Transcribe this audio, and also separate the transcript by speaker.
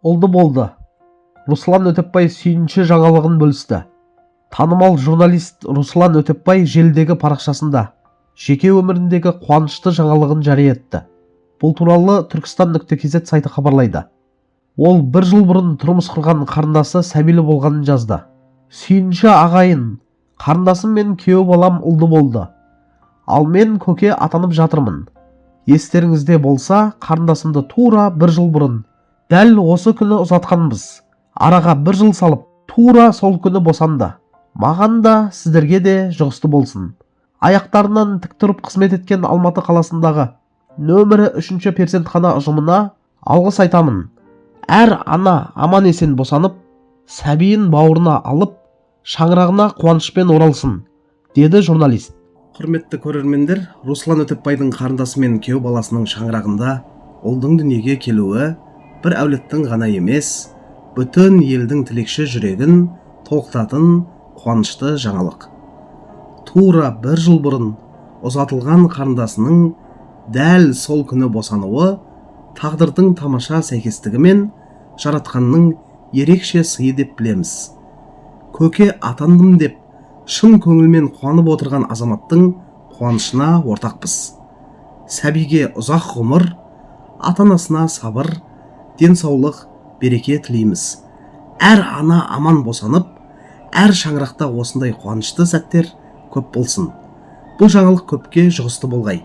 Speaker 1: болды. Руслан Өтепбай сүйінші жаңалығын бөлісті. Танымал журналист Руслан Өтепбай желідегі парақшасында жеке өміріндегі қуанышты жаңалығын жария етті. Бұл туралы Түркістан.kz сайты хабарлайды. Ол бір жыл бұрын тұрмыс құрған қарындасы сәбилі болғанын жазды. Сүйінші ағайын, қарындасым мен күйеу балам ұлды болды. Ал мен көке атанып жатырмын. Естеріңізде болса, қарындасымды тура бір жыл бұрын дәл осы күні ұзатқанбыз. Араға бір жыл салып, тура сол күні босанды. Маған да, сіздерге де жұғысты болсын. Аяқтарынан тік тұрып қызмет еткен Алматы қаласындағы нөмірі 3 перзентхана ұжымына алғыс айтамын. Әр ана аман есен босанып, сәбиін бауырына алып, шаңырағына қуанышпен оралсын, деді журналист.
Speaker 2: Құрметті көрермендер, Руслан Өтепбайдың қарындасы мен күйеу баласының шаңырағында ұлдың дүниеге келуі бір әулеттің ғана емес, бүтін елдің тілекші жүрегін тоқтатын қуанышты жаңалық. Тура бір жыл бұрын ұзатылған қарындасының дәл сол күні босануы тағдырдың тамаша сәйкестігі мен жаратқанның ерекше сыйы деп білеміз. Көке атандым деп шын көңілмен қуанып отырған азаматтың қуанышына ортақпыз. Сәбиге ұзақ ғұмыр, ата-анасына сабыр, денсаулық, береке тілейміз. Әр ана аман босанып, әр шаңырақта осындай қуанышты сәттер көп болсын. Бұл жаңалық көпке жұғысты болғай.